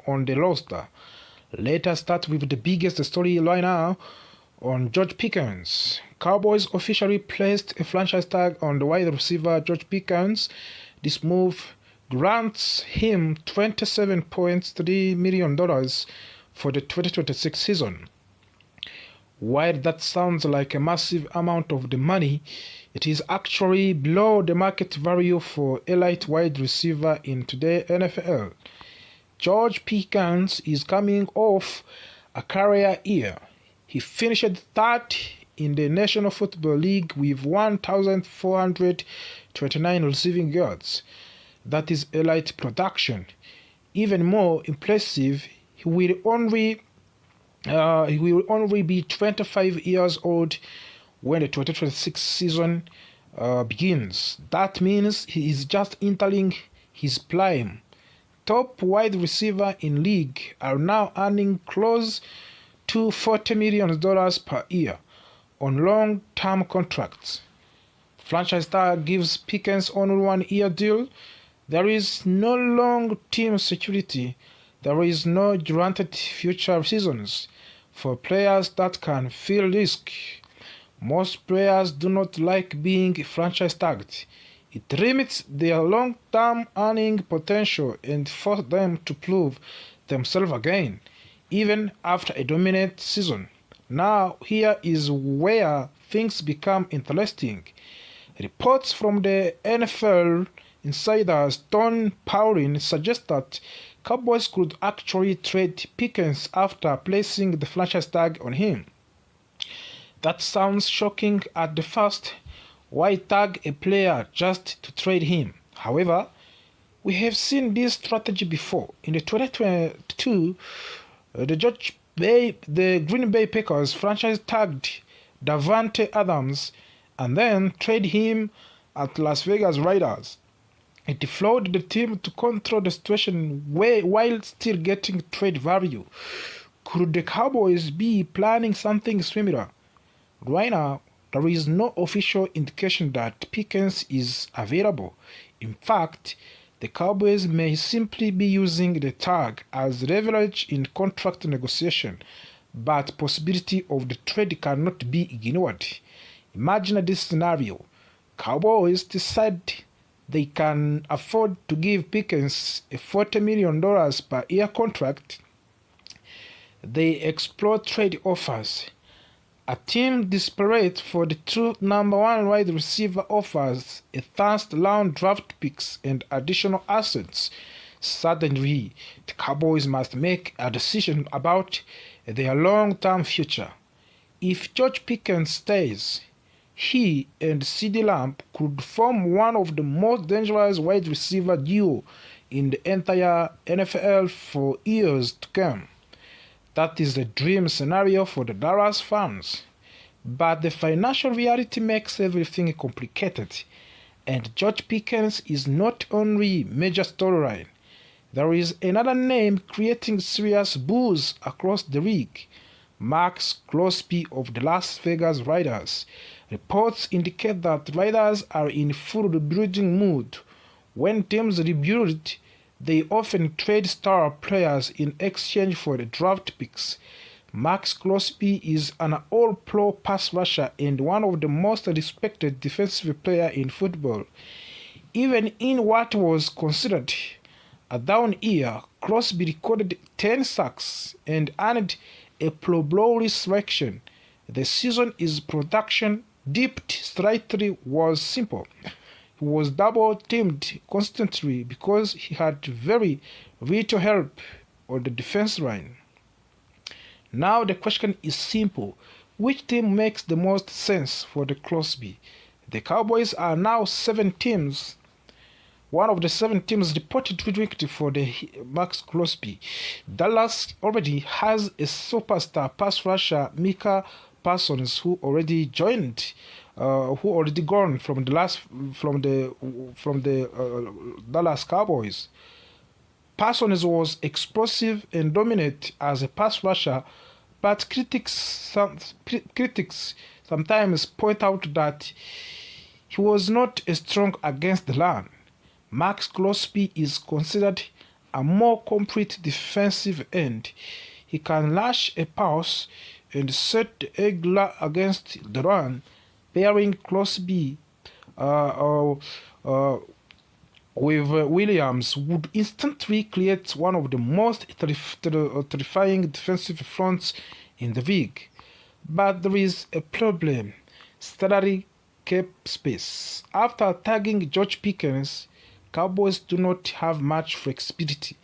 on the roster. Let us start with the biggest story right now on George Pickens. Cowboys officially placed a franchise tag on the wide receiver George Pickens. This move grants him $27.3 million for the 2026 season. While that sounds like a massive amount of the money, it is actually below the market value for elite wide receiver in today's NFL. George Pickens is coming off a career year. He finished third in the National Football League with 1,429 receiving yards. That is elite production. Even more impressive, he will only be 25 years old when the 2026 season begins. That means he is just entering his prime. Top wide receiver in league are now earning close to $40 million per year on long-term contracts. Franchise tag gives Pickens only 1 year deal. There is no long-term security. There is no guaranteed future seasons for players that can feel risk. Most players do not like being franchise tagged. It limits their long-term earning potential and forces them to prove themselves again, even after a dominant season. Now, here is where things become interesting. Reports from the NFL insiders Don Paulin suggest that Cowboys could actually trade Pickens after placing the franchise tag on him. That sounds shocking at the first. Why tag a player just to trade him? However, we have seen this strategy before. In the 2022, the Green Bay Packers franchise tagged Davante Adams and then traded him at Las Vegas Raiders. It allowed the team to control the situation while still getting trade value. Could the Cowboys be planning something similar? Right now, there is no official indication that Pickens is available. In fact, the Cowboys may simply be using the tag as leverage in contract negotiation, but possibility of the trade cannot be ignored. Imagine this scenario. Cowboys decide they can afford to give Pickens a $40 million per year contract. They explore trade offers. A team desperate for the true number one wide receiver offers a first-round draft picks and additional assets. Suddenly, the Cowboys must make a decision about their long-term future. If George Pickens stays, he and CeeDee Lamb could form one of the most dangerous wide receiver duo in the entire NFL for years to come. That is the dream scenario for the Dallas fans. But the financial reality makes everything complicated. And George Pickens is not only major storyline. There is another name creating serious buzz across the league. Maxx Crosby of the Las Vegas Raiders. Reports indicate that Raiders are in full rebuilding mood. When teams rebuild, they often trade star players in exchange for the draft picks. Maxx Crosby is an all-pro pass rusher and one of the most respected defensive players in football. Even in what was considered a down year, Crosby recorded 10 sacks and earned a Pro Bowl selection. The season his production dipped slightly was simple. He was double-teamed constantly because he had very little help on the defense line. Now the question is simple. Which team makes the most sense for the Crosby? The Cowboys are now 7 teams. One of the 7 teams reported rejected for the Maxx Crosby. Dallas already has a superstar pass rusher, Micah Parsons, who already gone from the Dallas Cowboys. Parsons was explosive and dominant as a pass rusher, but critics sometimes point out that he was not as strong against the run. Maxx Crosby is considered a more complete defensive end. He can lash a pass and set the egg against the run, pairing Crosby with Williams would instantly create one of the most terrifying defensive fronts in the league. But there is a problem: salary cap space. After tagging George Pickens, Cowboys do not have much flexibility.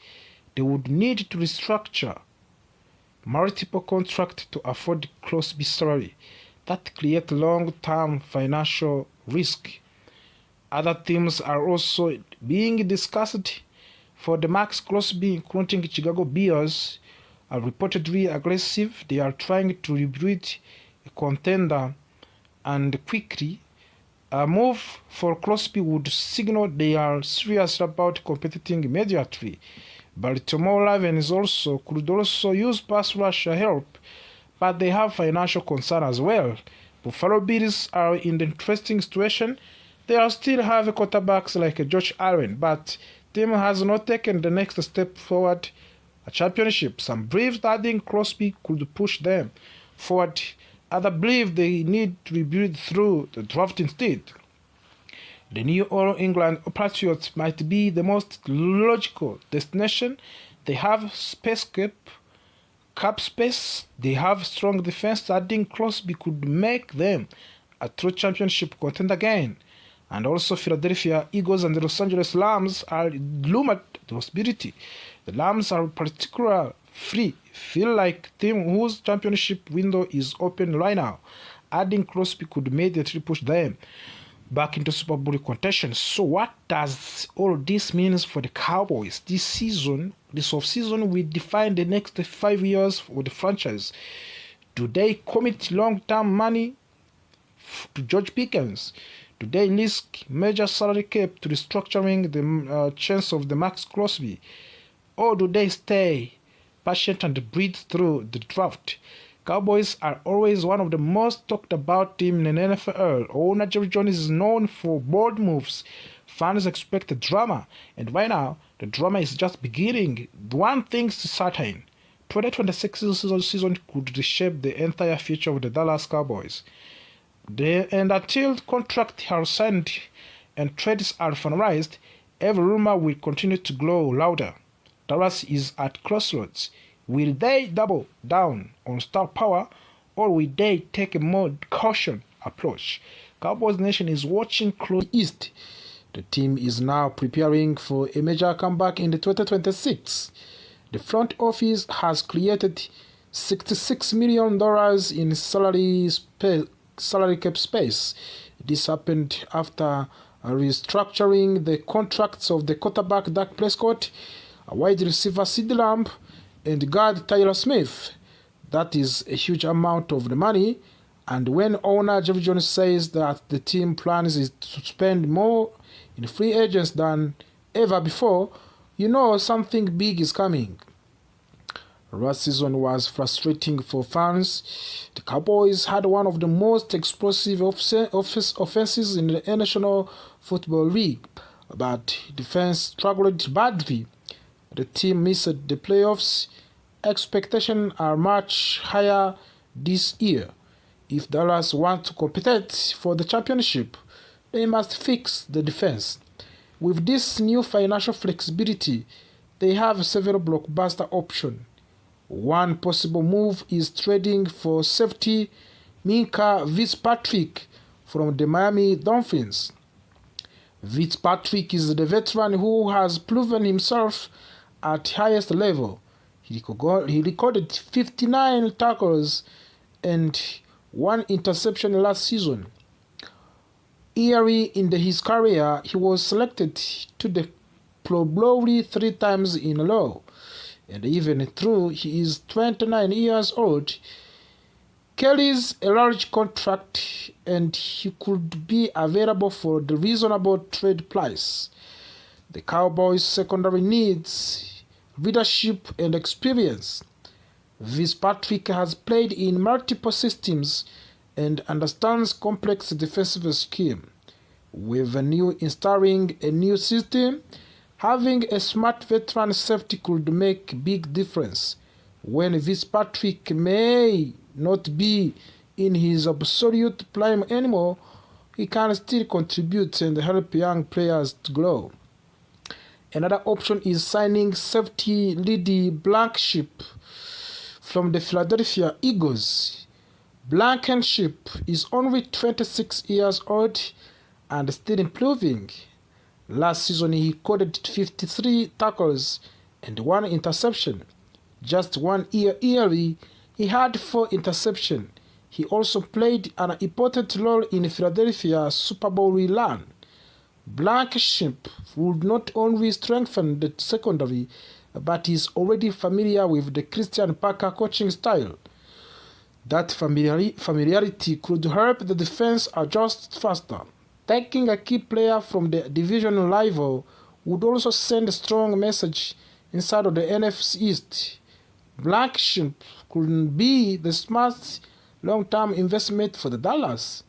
They would need to restructure multiple contracts to afford Crosby's salary. That creates long-term financial risk. Other teams are also being discussed for the Maxx Crosby, including Chicago Bears, are reportedly aggressive. They are trying to rebuild a contender, and quickly. A move for Crosby would signal they are serious about competing immediately. Baltimore Ravens could also use pass rusher help, but they have financial concern as well. Buffalo Bills are in the interesting situation. They still have quarterbacks like Josh Allen, but team has not taken the next step forward, a championship. Some believe that adding Crosby could push them forward. Others believe they need to rebuild through the draft instead. The New England Patriots might be the most logical destination. They have cap space, they have strong defense. Adding Crosby could make them a true championship contender again. And also Philadelphia Eagles and the Los Angeles Rams are loom at the possibility. The Rams are particularly feel like team whose championship window is open right now. Adding Crosby could immediately push them back into Super Bowl contention. So what does all this mean for the Cowboys? This offseason will define the next 5 years for the franchise. Do they commit long-term money to George Pickens? Do they risk major salary cap to restructuring the chance of the Maxx Crosby? Or do they stay patient and breathe through the draft? Cowboys are always one of the most talked about teams in the NFL. Owner Jerry Jones is known for bold moves. Fans expect drama, and right now, the drama is just beginning. One thing's certain: 2026 season could reshape the entire future of the Dallas Cowboys. And until contracts are signed and trades are finalized, every rumor will continue to grow louder. Dallas is at crossroads. Will they double down on star power, or will they take a more caution approach? Cowboys Nation is watching close east. The team is now preparing for a major comeback in the 2026. The front office has created $66 million in salary cap space. This happened after restructuring the contracts of the quarterback Dak Prescott, a wide receiver CeeDee Lamb, and guard Tyler Smith. That is a huge amount of the money, and when owner Jeff Jones says that the team plans is to spend more in free agents than ever before, you know something big is coming. Last season was frustrating for fans. The Cowboys had one of the most explosive offenses in the National Football League, but defense struggled badly. The team missed the playoffs. Expectations are much higher this year. If Dallas want to compete for the championship, they must fix the defense. With this new financial flexibility, they have several blockbuster options. One possible move is trading for safety Minka Fitzpatrick from the Miami Dolphins. Fitzpatrick is the veteran who has proven himself at highest level. He recorded 59 tackles and 1 interception last season. Early in his career, he was selected to the Pro Bowl 3 times in a row. And even though he is 29 years old, carries a large contract and he could be available for the reasonable trade price. The Cowboys' secondary needs leadership and experience. Fitzpatrick has played in multiple systems and understands complex defensive scheme. With installing a new system, Having a smart veteran safety could make a big difference. When Fitzpatrick may not be in his absolute prime anymore, he can still contribute and help young players to grow. Another option is signing safety Lady Blankenship from the Philadelphia Eagles. Blankenship is only 26 years old and still improving. Last season he recorded 53 tackles and 1 interception. Just 1 year early, he had 4 interceptions. He also played an important role in Philadelphia's Super Bowl run. Blankenship would not only strengthen the secondary, but is already familiar with the Christian Parker coaching style. That familiarity could help the defense adjust faster. Taking a key player from the division rival would also send a strong message inside of the NFC East. Blankenship could be the smart long-term investment for the Dallas.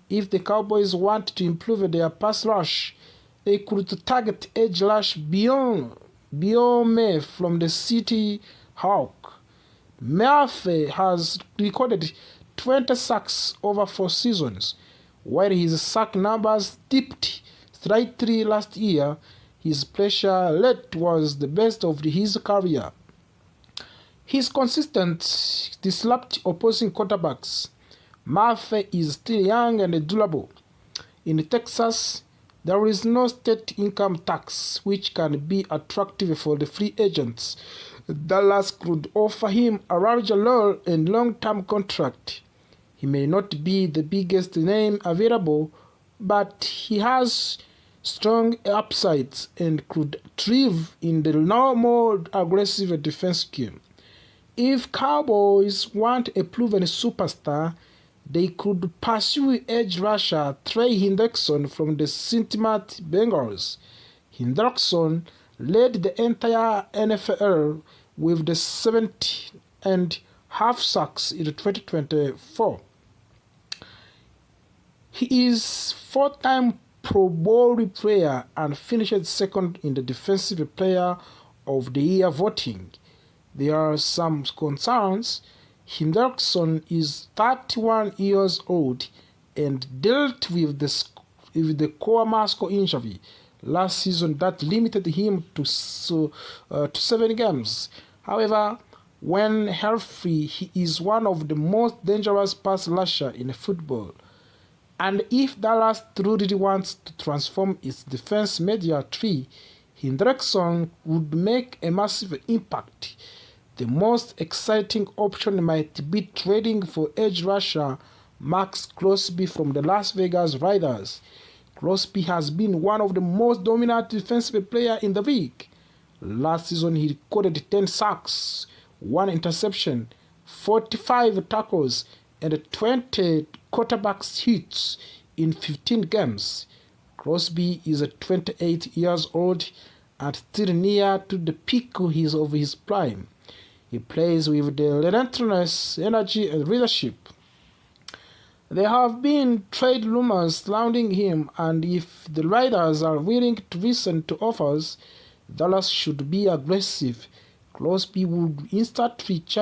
If the Cowboys want to improve their pass rush, they could target edge rush beyond May from the City Hawk. Murphy has recorded 20 sacks over 4 seasons. While his sack numbers dipped slightly last year, his pressure rate was the best of his career. He's consistent, disrupt opposing quarterbacks. Murphy is still young and durable. In Texas, there is no state income tax, which can be attractive for the free agents. Dallas could offer him a larger role and long-term contract. He may not be the biggest name available, but he has strong upsides and could thrive in the more aggressive defense scheme. If Cowboys want a proven superstar, they could pursue edge rusher Trey Hendrickson from the Cincinnati Bengals. Hendrickson led the entire NFL with the 70.5 sacks in 2024. He is 4-time Pro Bowl player and finished second in the Defensive Player of the Year voting. There are some concerns. Hendrickson is 31 years old and dealt with the core muscle injury last season that limited him to 7 games. However, when healthy, he is one of the most dangerous pass rusher in football. And if Dallas truly wants to transform its defense media tree, Hendrickson would make a massive impact. The most exciting option might be trading for edge rusher Maxx Crosby from the Las Vegas Raiders. Crosby has been one of the most dominant defensive players in the league. Last season he recorded 10 sacks, 1 interception, 45 tackles, and 20 quarterback hits in 15 games. Crosby is 28 years old and still near to the peak of his prime. He plays with the relentless energy and leadership. There have been trade rumors surrounding him, and if the Raiders are willing to listen to offers, Dallas should be aggressive. Crosby would instantly change